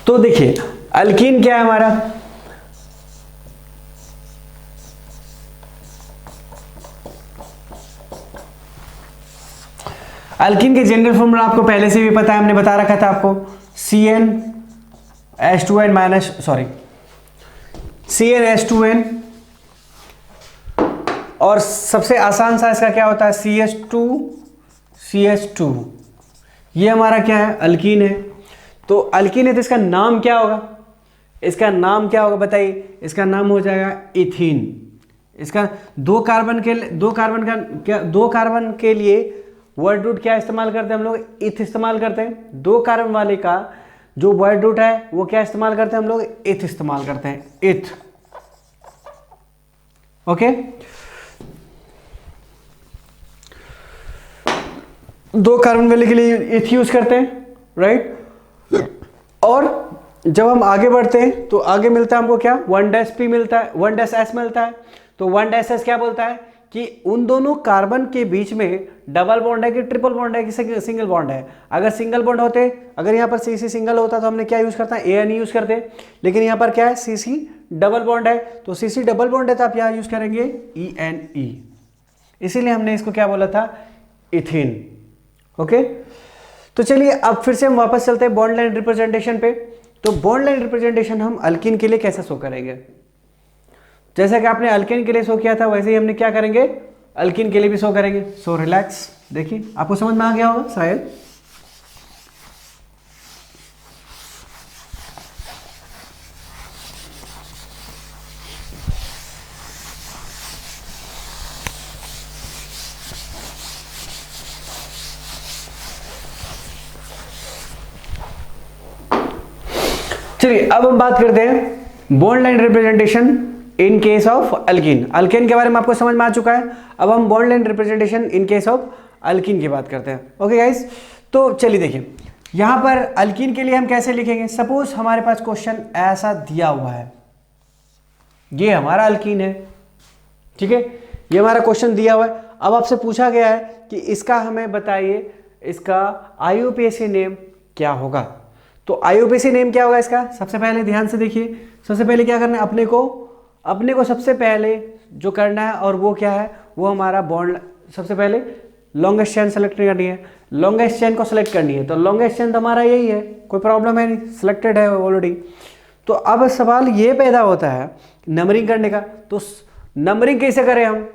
तो देखिए अल्कीन क्या है हमारा, अल्कीन के जनरल फॉर्मूला आपको पहले से भी पता है, हमने बता रखा था आपको, CnH2n माइनस सॉरी CnH2n, और सबसे आसान सा इसका क्या होता है CH2, ये हमारा क्या है अल्कीन है। तो अल्कीन है तो इसका नाम क्या होगा, इसका नाम क्या होगा बताइए, इसका नाम हो जाएगा इथीन। इसका दो कार्बन के लिए वर्ड रूट क्या इस्तेमाल करते हैं हम लोग, इथ इस्तेमाल करते हैं। दो कार्बन वाले का जो वर्ड रूट है वो क्या इस्तेमाल करते हैं हम लोग, इथ इस्तेमाल करते हैं, इथ। ओके, दो कार्बन वाले के लिए इथ यूज करते हैं, राइट। और जब हम आगे बढ़ते हैं तो आगे मिलता है हमको क्या, 1-P मिलता है, 1-S मिलता है। तो 1-S क्या बोलता है कि उन दोनों कार्बन के बीच में डबल बॉन्ड है कि ट्रिपल बॉन्ड है कि सिंगल बॉन्ड है। अगर सिंगल बॉन्ड होते, अगर यहाँ पर CC सिंगल होता तो हमने क्या यूज करता है, AN यूज करते, लेकिन यहाँ पर क्या है CC डबल बॉन्ड है, तो CC डबल बॉन्ड है तो आप यहाँ यूज करेंगे ENE, इसीलिए हमने इसको क्या बोला था, इथीन। ओके, तो चलिए अब फिर से हम वापस चलते हैं बॉन्ड लाइन रिप्रेजेंटेशन पे। तो बॉन्ड लाइन रिप्रेजेंटेशन हम अल्कीन के लिए कैसे शो करेंगे, जैसा कि आपने अल्कीन के लिए शो किया था वैसे ही हमने क्या करेंगे, अल्कीन के लिए भी शो करेंगे। सो रिलैक्स, देखिए आपको समझ में आ गया होगा शायद। चलिए अब हम बात करते हैं bond line representation in case of alkyne. Alkyne के बारे में आपको समझ में आ चुका है, अब हम bond line representation in case of alkyne की बात करते हैं। ओके गाइस, तो चलिए देखिए यहां पर अल्कीन के लिए हम कैसे लिखेंगे। सपोज हमारे पास क्वेश्चन ऐसा दिया हुआ है, ये हमारा अल्कीन है, ठीक है, ये हमारा क्वेश्चन दिया हुआ है। अब आपसे पूछा गया है कि इसका हमें बताइए इसका IUPAC नेम क्या होगा। तो IUPAC नेम क्या होगा इसका, सबसे पहले ध्यान से देखिए, सबसे पहले क्या करना है, अपने को सबसे पहले जो करना है और वो क्या है, वो हमारा बॉन्ड, सबसे पहले लॉन्गेस्ट चेन सेलेक्ट करनी है, लॉन्गेस्ट चेन को सेलेक्ट करनी है। तो लॉन्गेस्ट चेन तो हमारा यही है, कोई प्रॉब्लम है नहीं, सिलेक्टेड है ऑलरेडी। तो अब सवाल ये पैदा होता है नंबरिंग करने का, तो नंबरिंग कैसे करें हम,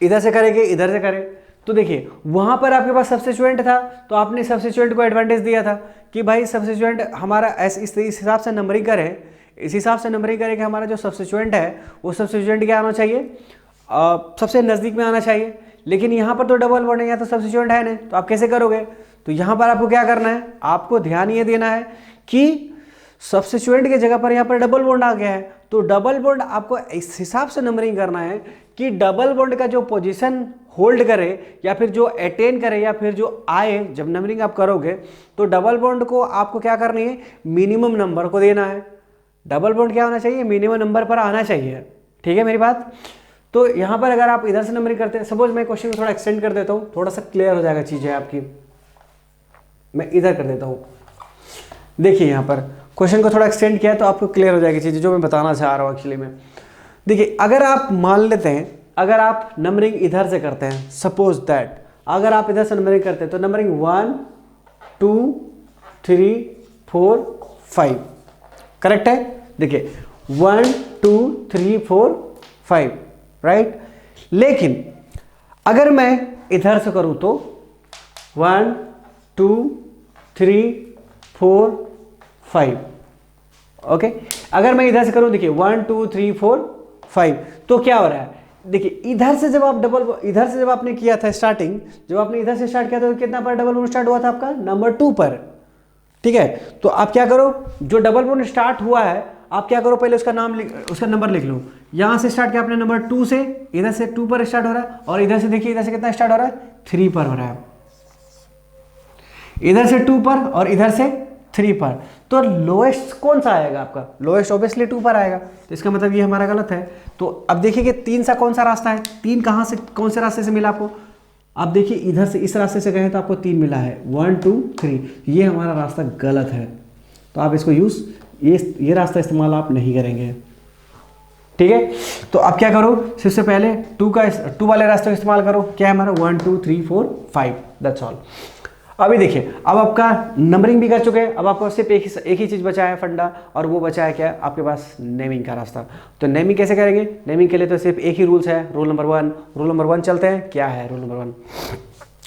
इधर से करेंगे इधर से करें। तो देखिए वहां पर आपके पास सब्स्टिट्यूएंट था, तो आपने सब्स्टिट्यूएंट को एडवांटेज दिया था कि भाई सब्स्टिट्यूएंट हमारा इस हिसाब से नंबरिंग करें, इस हिसाब से नंबरिंग करें कि हमारा जो सब्स्टिट्यूएंट है वो सब्स्टिट्यूएंट क्या आना चाहिए, सबसे नज़दीक में आना चाहिए। लेकिन यहाँ पर तो डबल बॉन्ड है, यहाँ तो सब्स्टिट्यूएंट है नहीं, तो आप कैसे करोगे। तो यहाँ पर आपको क्या करना है, आपको ध्यान ये देना है कि सब्स्टिट्यूएंट की जगह पर यहाँ पर डबल बॉन्ड आ गया है, तो डबल बॉन्ड आपको इस हिसाब से नंबरिंग करना है कि डबल बॉन्ड का जो पोजीशन होल्ड करे या फिर जो अटेन करे या फिर जो आए, जब नंबरिंग आप करोगे तो डबल बॉन्ड को आपको क्या करनी है, मिनिमम नंबर को देना है। डबल बॉन्ड क्या होना चाहिए, मिनिमम नंबर पर आना चाहिए, ठीक है मेरी बात। तो यहाँ पर अगर आप इधर से नंबरिंग करते हैं, सपोज मैं क्वेश्चन को थोड़ा एक्सटेंड कर देता हूँ, थोड़ा सा क्लियर हो जाएगा चीज़ें आपकी। मैं इधर कर देता हूँ, देखिए यहाँ पर क्वेश्चन को थोड़ा एक्सटेंड किया तो आपको क्लियर हो जाएगी चीज़ें जो मैं बताना चाह रहा हूँ एक्चुअली में। देखिए अगर आप मान लेते हैं, अगर आप नंबरिंग इधर से करते हैं, सपोज दैट अगर आप इधर से नंबरिंग करते हैं तो नंबरिंग 1 2 3 4 5 करेक्ट है। देखिए 1 2 3 4 5 राइट। लेकिन अगर मैं इधर से करूं तो 1 2 3 4 5 ओके। अगर मैं इधर से करूं, देखिए 1 2 3 4 5, तो क्या हो रहा है, देखिए इधर से जब आप इधर से जब आपने किया था स्टार्टिंग, जब आपने इधर से स्टार्ट किया था तो कितना पर डबल बॉन्ड स्टार्ट हुआ था आपका, नंबर 2 पर, ठीक है। तो आप क्या करो, जो डबल बॉन्ड स्टार्ट हुआ है आप क्या करो, पहले उसका नाम उसका नंबर लिख लो। यहां से स्टार्ट किया आपने नंबर 2 से, इधर से 2 पर स्टार्ट हो रहा है, और इधर से देखिए इधर से कितना स्टार्ट हो रहा है, 3 पर हो रहा है, इधर से 2 पर और इधर से 3 पर। तो लोएस्ट कौन सा आएगा आपका, लोएस्ट ऑब्वियसली 2 पर आएगा, तो इसका मतलब ये हमारा गलत है। तो अब देखिए कि 3 सा कौन सा रास्ता है, 3 कहाँ से, कौन से रास्ते से मिला आपको, आप देखिए इधर से इस रास्ते से गए तो आपको 3 मिला है, 1 2 3, ये हमारा रास्ता गलत है। तो आप इसको ये रास्ता इस्तेमाल आप नहीं करेंगे, ठीक है। तो अब क्या करो, सबसे पहले टू वाले रास्ते का इस्तेमाल करो। क्या है हमारा 1 2 3 4 5, दैट्स ऑल। अभी देखिए, अब आपका नंबरिंग भी कर चुके हैं, अब आपको सिर्फ एक ही चीज़ बचा है फंडा, और वो बचा है क्या, आपके पास नेमिंग का रास्ता। तो नेमिंग कैसे करेंगे, नेमिंग के लिए तो सिर्फ एक ही रूल्स है, रूल नंबर वन चलते हैं। क्या है रूल नंबर 1?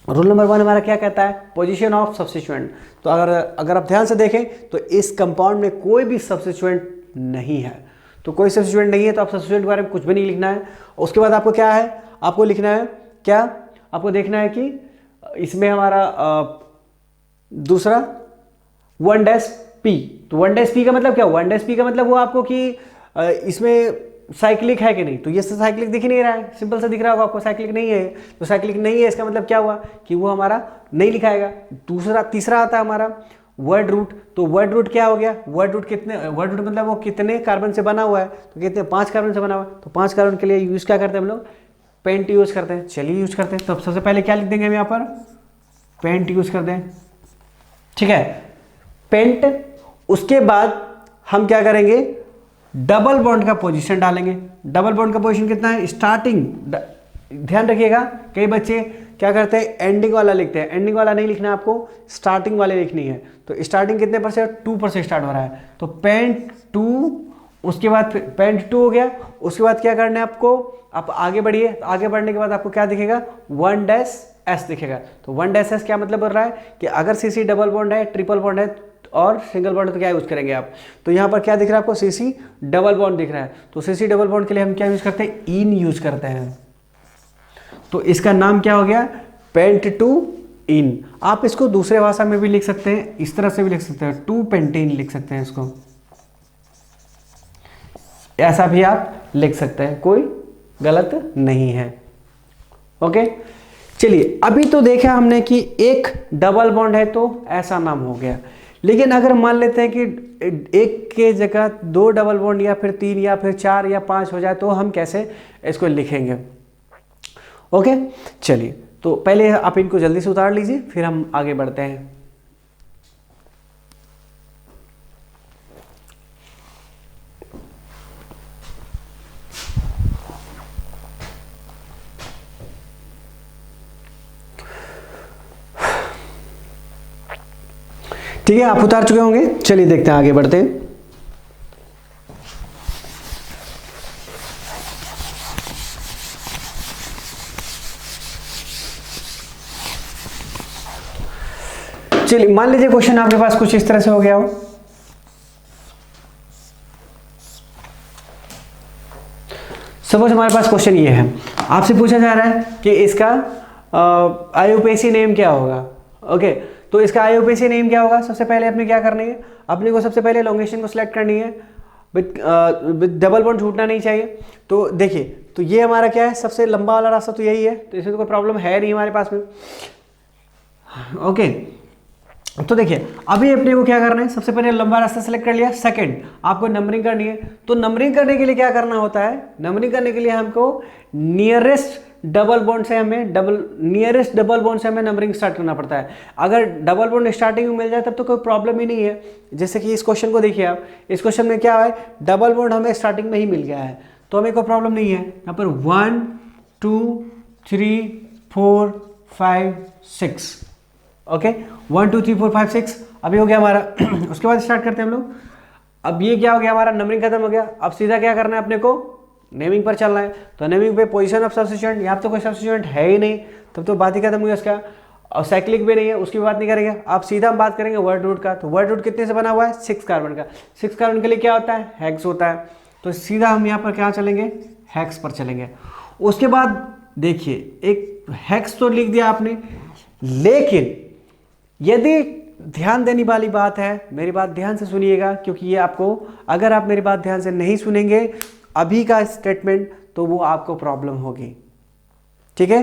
रूल नंबर 1 हमारा क्या कहता है, पोजीशन ऑफ सब्स्टिट्यूएंट। तो अगर आप ध्यान से देखें तो इस कंपाउंड में कोई भी सब्स्टिट्यूएंट नहीं है, तो कोई सब्स्टिट्यूएंट नहीं है तो आप सब्स्टिट्यूएंट के बारे में कुछ भी नहीं लिखना है। उसके बाद आपको क्या है, आपको लिखना है क्या, आपको देखना है कि इसमें हमारा दूसरा 1-P। तो 1-P का मतलब क्या, 1-P का मतलब वो आपको कि इसमें साइक्लिक है कि नहीं, तो ये साइक्लिक दिख ही नहीं रहा है, सिंपल सा दिख रहा होगा आपको साइक्लिक नहीं है। तो साइक्लिक नहीं है इसका मतलब क्या हुआ कि वो हमारा नहीं लिखाएगा। तीसरा आता है हमारा वर्ड रूट। तो वर्ड रूट क्या हो गया, वर्ड रूट मतलब वो कितने कार्बन से बना हुआ है, तो कितने 5 कार्बन से बना हुआ है। तो 5 कार्बन के लिए यूज क्या करते हैं हम लोग, पेंट यूज करते हैं। चलिए यूज करते हैं। तो सबसे पहले क्या लिख देंगे हम यहाँ पर, पेंट यूज कर दें, ठीक है, पेंट। उसके बाद हम क्या करेंगे, डबल बॉन्ड का पोजीशन डालेंगे। डबल बॉन्ड का पोजीशन कितना है, स्टार्टिंग, ध्यान रखिएगा कई बच्चे क्या करते हैं, एंडिंग वाला लिखते हैं। एंडिंग वाला नहीं लिखना है आपको, स्टार्टिंग वाले लिखनी है। तो स्टार्टिंग कितने पर से, 2 पर से स्टार्ट हो रहा है, तो पेंट 2, उसके बाद पेंट 2 हो गया। उसके बाद क्या करना है आपको, आप आगे बढ़िए। आगे बढ़ने के बाद आपको क्या दिखेगा, 1-S दिखेगा। तो 1-S क्या मतलब बोल रहा है कि अगर CC डबल बॉन्ड है, ट्रिपल बॉन्ड है और सिंगल बॉन्ड तो क्या यूज करेंगे आप। तो यहाँ पर क्या दिख रहा है आपको, CC डबल बॉन्ड दिख रहा है। तो CC डबल बॉन्ड के लिए हम क्या यूज करते हैं, इन यूज करते हैं। तो इसका नाम क्या हो गया, पेंट 2 इन। आप इसको दूसरे भाषा में भी लिख सकते हैं, इस तरह से भी लिख सकते हैं, 2 पेंटीन लिख सकते हैं इसको, ऐसा भी आप लिख सकते हैं, कोई गलत नहीं है। ओके, चलिए अभी तो देखा हमने कि एक डबल बॉन्ड है तो ऐसा नाम हो गया। लेकिन अगर मान लेते हैं कि एक के जगह 2 डबल बॉन्ड या फिर 3 या फिर 4 या 5 हो जाए, तो हम कैसे इसको लिखेंगे। ओके, चलिए तो पहले आप इनको जल्दी से उतार लीजिए, फिर हम आगे बढ़ते हैं। ठीक है, आप उतार चुके होंगे। चलिए देखते हैं, आगे बढ़ते हैं। चलिए मान लीजिए क्वेश्चन आपके पास कुछ इस तरह से हो गया हो। सपोज हमारे पास क्वेश्चन ये है, आपसे पूछा जा रहा है कि इसका IUPAC नेम क्या होगा। ओके, तो इसका IUPAC नेम क्या होगा। सबसे पहले अपने क्या करनी है, अपने को सबसे पहले लोकेशन को सिलेक्ट करनी है, विद डबल बॉन्ड छूटना नहीं चाहिए। तो देखिए, तो ये हमारा क्या है, सबसे लंबा वाला रास्ता तो यही है, तो इसमें तो कोई प्रॉब्लम है नहीं हमारे पास में। ओके, तो देखिए अभी अपने को क्या करना है, सबसे पहले लंबा रास्ता सेलेक्ट कर लिया। सेकंड, आपको नंबरिंग करनी है। तो नंबरिंग करने के लिए क्या करना होता है, नंबरिंग करने के लिए हमको नियरेस्ट डबल बॉन्ड से हमें नंबरिंग स्टार्ट करना पड़ता है। अगर डबल बॉन्ड स्टार्टिंग में मिल जाए तब तो कोई प्रॉब्लम ही नहीं है। जैसे कि इस क्वेश्चन को देखिए आप, इस क्वेश्चन में क्या है, डबल बॉन्ड हमें स्टार्टिंग में ही मिल गया है, तो हमें कोई प्रॉब्लम नहीं है। यहाँ पर 1 2 3 4 5 6, ओके, 1 2 3 4 5 6 अभी हो गया हमारा। उसके बाद स्टार्ट करते हैं हम लोग। अब ये क्या हो गया, हमारा नंबरिंग खत्म हो गया। अब सीधा क्या करना है, अपने को नेमिंग पर चलना है। तो नेमिंग पे पोजीशन ऑफ सब्स्टिट्यूएंट, यहाँ तो कोई सब्स्टिट्यूएंट है ही नहीं, तब तो बात ही खत्म हुई उसका। और साइक्लिक भी नहीं है, उसकी बात नहीं करेंगे। आप सीधा हम बात करेंगे वर्ड रूट का। तो वर्ड रूट कितने से बना हुआ है, 6 कार्बन का। 6 कार्बन के लिए क्या होता है, हेक्स होता है। तो सीधा हम यहाँ पर क्या चलेंगे, हेक्स पर चलेंगे। उसके बाद देखिए, एक हेक्स तो लिख दिया आपने, लेकिन यदि ध्यान देने वाली बात है, मेरी बात ध्यान से सुनिएगा, क्योंकि ये आपको, अगर आप मेरी बात ध्यान से नहीं सुनेंगे अभी का स्टेटमेंट, तो वो आपको प्रॉब्लम होगी। ठीक है,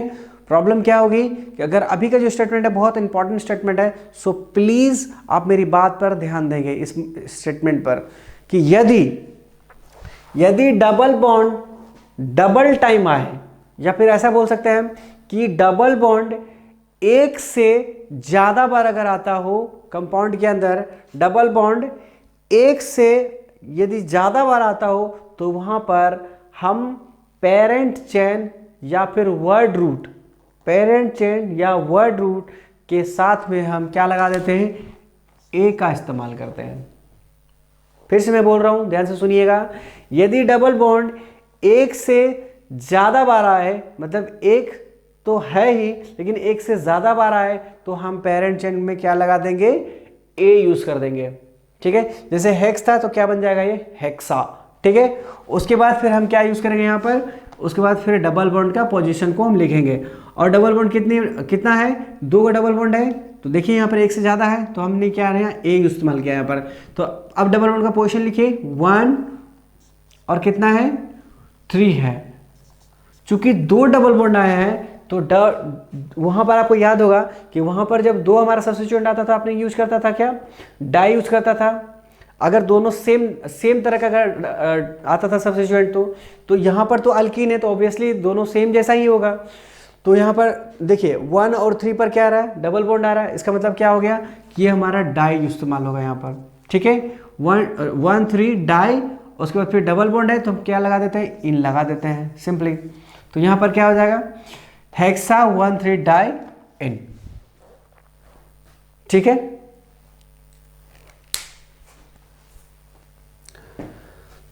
प्रॉब्लम क्या होगी कि अगर अभी का जो स्टेटमेंट है बहुत इंपॉर्टेंट स्टेटमेंट है, सो प्लीज आप मेरी बात पर ध्यान देंगे इस स्टेटमेंट पर, कि यदि डबल बॉन्ड डबल टाइम आए, या फिर ऐसा बोल सकते हैं कि डबल बॉन्ड एक से ज्यादा बार अगर आता हो कंपाउंड के अंदर, डबल बॉन्ड एक से यदि ज़्यादा बार आता हो तो वहाँ पर हम पेरेंट चेन या फिर वर्ड रूट, पेरेंट चेन या वर्ड रूट के साथ में हम क्या लगा देते हैं, ए का इस्तेमाल करते हैं। फिर से मैं बोल रहा हूँ, ध्यान से सुनिएगा, यदि डबल बॉन्ड एक से ज़्यादा बार आए, मतलब एक तो है ही लेकिन एक से ज़्यादा बार आए, तो हम पेरेंट चेन में क्या लगा देंगे, ए यूज़ कर देंगे। ठीक है, जैसे हेक्स था तो क्या बन जाएगा, ये हेक्सा। ठीक है, उसके बाद फिर हम क्या यूज़ करेंगे यहाँ पर, उसके बाद फिर डबल बॉन्ड का पोजीशन को हम लिखेंगे। और डबल बॉन्ड कितना है, 2 का डबल बॉन्ड है, तो देखिए यहाँ पर एक से ज़्यादा है तो हमने क्या रहे हैं, ए इस्तेमाल किया यहाँ पर। तो अब डबल बॉन्ड का पोजीशन लिखिए, 1 और कितना है, 3 है। चूंकि 2 डबल बॉन्ड आए हैं तो वहाँ पर आपको याद होगा कि वहाँ पर जब 2 हमारा सब्स्टिट्यूएंट आता था, आपने यूज करता था क्या, डाई यूज करता था। अगर दोनों सेम तरह का अगर आता था सब्स्टिट्यूएंट तो यहाँ पर तो अल्कीन है तो ऑब्वियसली दोनों सेम जैसा ही होगा। तो यहाँ पर देखिए 1 और 3 पर क्या आ रहा है, डबल बॉन्ड आ रहा है, इसका मतलब क्या हो गया कि ये हमारा डाई इस्तेमाल होगा यहाँ पर। ठीक है, 1 3 डाई, उसके बाद फिर डबल बॉन्ड है तो हम क्या लगा देते हैं, इन लगा देते हैं सिंपली। तो यहाँ पर क्या हो जाएगा, हेक्सा 1 3 डाई इन। ठीक है,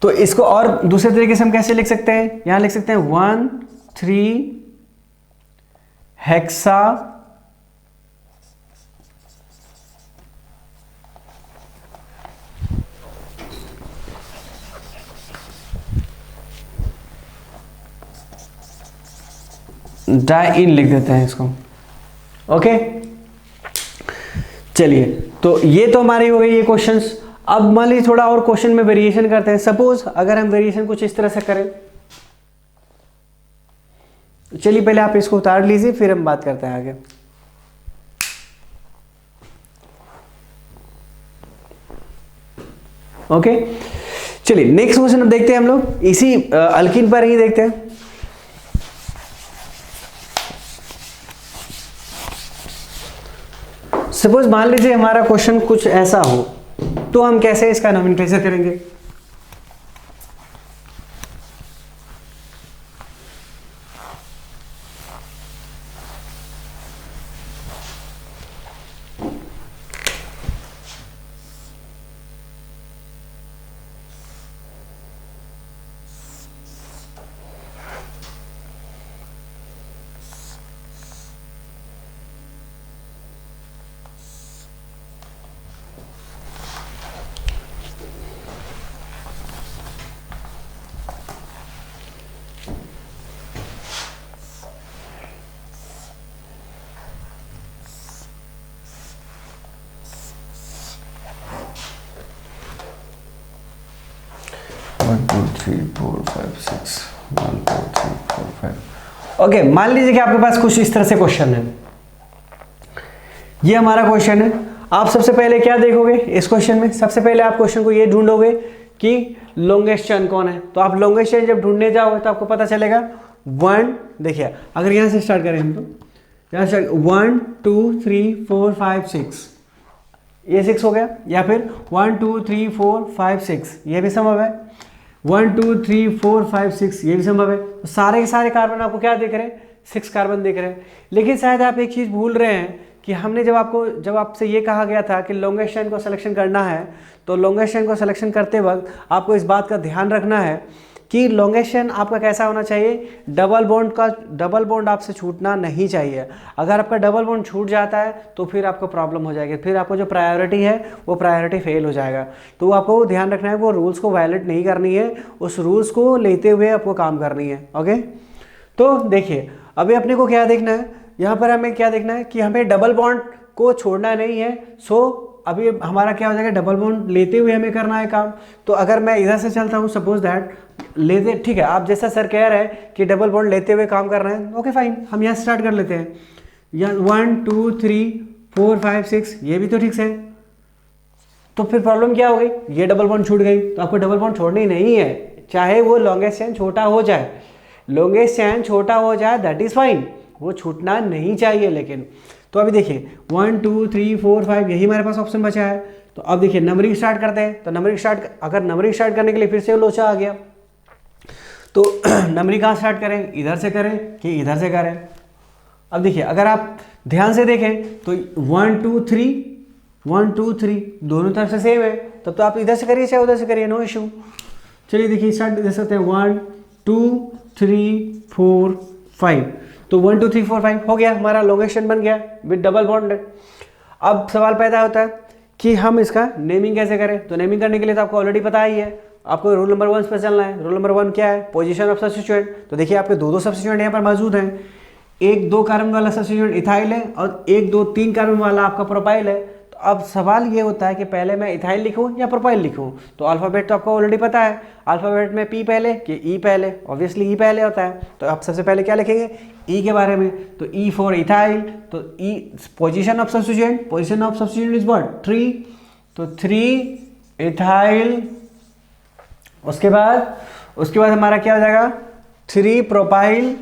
तो इसको और दूसरे तरीके से हम कैसे लिख सकते हैं, यहां लिख सकते हैं 1 3 हेक्सा डाई इन लिख देते हैं इसको। ओके, चलिए, तो ये तो हमारी हो गई ये क्वेश्चंस। अब मान लीजिए थोड़ा और क्वेश्चन में वेरिएशन करते हैं। सपोज अगर हम वेरिएशन कुछ इस तरह से करें, चलिए पहले आप इसको उतार लीजिए फिर हम बात करते हैं आगे। ओके, चलिए नेक्स्ट क्वेश्चन अब देखते हैं हम लोग, इसी अल्कीन पर ही देखते हैं। सपोज मान लीजिए हमारा क्वेश्चन कुछ ऐसा हो, तो हम कैसे इसका नोमेनक्लेचर करेंगे। ओके, मान लीजिए कि आपके पास कुछ इस तरह से क्वेश्चन है, ये हमारा क्वेश्चन है। आप सबसे पहले क्या देखोगे इस क्वेश्चन में, सबसे पहले आप क्वेश्चन को ये ढूंढोगे कि लॉन्गेस्ट चेन कौन है। तो आप लॉन्गेस्ट चेन जब ढूंढने जाओगे तो आपको पता चलेगा 1, देखिए अगर यहाँ से स्टार्ट करें हम, तो यहाँ से 1 2 3 4 5 6, ये 6 हो गया, या फिर 1 2 3 4 5 6, ये भी संभव है। 1 2 3 4 5 6, ये भी संभव है। तो सारे के सारे कार्बन आपको क्या दिख रहे हैं, 6 कार्बन दिख रहे हैं। लेकिन शायद आप एक चीज़ भूल रहे हैं कि हमने जब आपसे ये कहा गया था कि लॉन्गेस्ट चेन को सिलेक्शन करना है, तो लॉन्गेस्ट चेन को सिलेक्शन करते वक्त आपको इस बात का ध्यान रखना है कि लॉन्गेस्ट चेन आपका कैसा होना चाहिए, डबल बॉन्ड आपसे छूटना नहीं चाहिए। अगर आपका डबल बॉन्ड छूट जाता है तो फिर आपको प्रॉब्लम हो जाएगी, फिर आपको जो प्रायोरिटी है वो प्रायोरिटी फेल हो जाएगा। तो आपको ध्यान रखना है, वो रूल्स को वायलेट नहीं करनी है, उस रूल्स को लेते हुए आपको काम करनी है। ओके, तो देखिए अभी अपने को क्या देखना है, यहाँ पर हमें क्या देखना है कि हमें डबल बॉन्ड को छोड़ना नहीं है। सो अभी हमारा क्या हो जाएगा, डबल बॉन्ड लेते हुए हमें करना है काम। तो अगर मैं इधर से चलता हूँ, सपोज दैट लेते, ठीक है, आप जैसा सर कह रहे हैं कि डबल बॉन्ड लेते हुए काम कर रहे हैं, ओके फाइन, हम यहाँ स्टार्ट कर लेते हैं। यहाँ 1 2 3 4 5 6, ये भी तो ठीक से है। तो फिर प्रॉब्लम क्या हो गई, ये डबल बॉन्ड छूट गई। तो आपको डबल बॉन्ड छोड़नी नहीं है, चाहे वो लॉन्गेस्ट चेन छोटा हो जाए, लॉन्गेस्ट चेन छोटा हो जाए दैट इज फाइन, वो छूटना नहीं चाहिए। लेकिन तो अभी देखिए 1 2 3 4 5, यही हमारे पास ऑप्शन बचा है। तो अब देखिए नंबरिंग स्टार्ट करते हैं। तो नंबरिंग स्टार्ट करने के लिए फिर से लोचा आ गया। तो नंबरिंग कहाँ स्टार्ट करें, इधर से करें कि इधर से करें। अब देखिए अगर आप ध्यान से देखें तो 1 2 3 दोनों तरफ से सेम है, तब तो आप इधर से करिए चाहे उधर से करिए, नो इशू। चलिए देखिए स्टार्ट दे सकते हैं 1 2 3 4 5। तो 1 2 3 4 5 हो गया, हमारा लॉन्गेस्ट चेन बन गया विद डबल बॉन्ड। अब सवाल पैदा होता है कि हम इसका नेमिंग कैसे करें। तो नेमिंग करने के लिए तो आपको ऑलरेडी पता ही है, आपको रूल नंबर 1 पर चलना है। रूल नंबर 1 क्या है, पोजीशन ऑफ सब्स्टिट्यूएंट। तो देखिए आपके दो सब्स्टिट्यूएंट यहाँ पर मौजूद हैं, 1 2 कार्बन वाला सब्स्टिट्यूएंट इथाइल है और 1 2 3 कार्बन वाला आपका प्रोपाइल है। तो अब सवाल ये होता है कि पहले मैं इथाइल लिखूं या प्रोपाइल लिखूं। तो अल्फाबेट तो आपको ऑलरेडी पता है, अल्फाबेट में पी पहले कि ई पहले, ऑब्वियसली ई पहले होता है। तो आप सबसे पहले क्या लिखेंगे, ई के बारे में। तो ई फॉर इथाइल, तो E position of substituent, position of substituent is what 3। तो 3 इथाइल, उसके बाद हमारा क्या हो जाएगा 3 प्रोपाइल,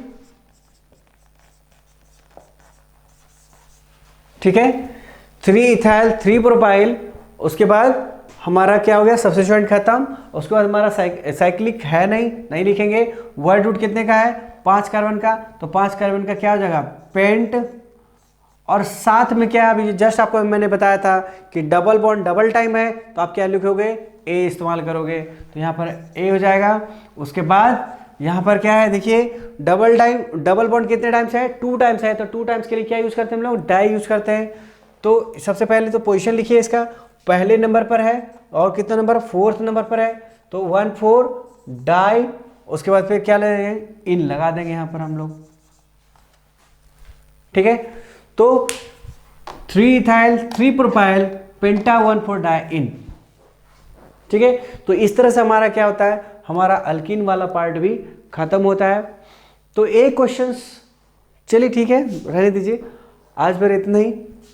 ठीक है 3 इथाइल 3 प्रोपाइल। उसके बाद हमारा क्या हो गया, सब्स्टिट्यूएंट खत्म। उसके बाद हमारा साइक्लिक है नहीं लिखेंगे। वर्ड रूट कितने का है, 5 कार्बन का। तो 5 कार्बन का क्या हो जाएगा, पेंट। और साथ में क्या, अभी जस्ट आपको मैंने बताया था कि डबल बॉन्ड डबल टाइम है, तो आप क्या लिखोगे, ए इस्तेमाल करोगे। तो यहाँ पर ए हो जाएगा। उसके बाद यहाँ पर क्या है, देखिए डबल बॉन्ड कितने टाइम्स है, 2 टाइम्स है। तो 2 टाइम्स के लिए क्या यूज़ करते हैं हम लोग, डाई यूज़ करते हैं। तो सबसे पहले तो पोजीशन लिखिए, इसका पहले नंबर पर है और कितना नंबर, 4th नंबर पर है। तो 1 4 डाई। उसके बाद फिर क्या लेंगे, इन लगा देंगे यहाँ पर हम लोग, ठीक है। तो 3 इथाइल 3 प्रोपाइल पेंटा 1 4 डाई इन, ठीक है। तो इस तरह से हमारा क्या होता है, हमारा अल्कीन वाला पार्ट भी खत्म होता है। तो एक क्वेश्चंस, चलिए ठीक है रहने दीजिए, आज फिर इतना ही।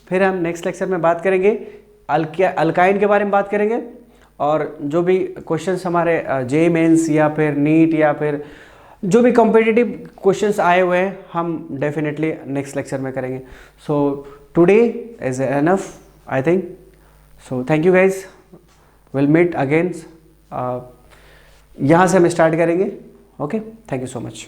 फिर हम नेक्स्ट लेक्चर में बात करेंगे अल्काइन के बारे में बात करेंगे, और जो भी क्वेश्चंस हमारे जे मेंस या फिर नीट या फिर जो भी कॉम्पिटिटिव क्वेश्चंस आए हुए हैं हम डेफिनेटली नेक्स्ट लेक्चर में करेंगे। So today is enough I think. So thank you guys, will meet again. यहाँ से हम स्टार्ट करेंगे। Okay, thank you so much.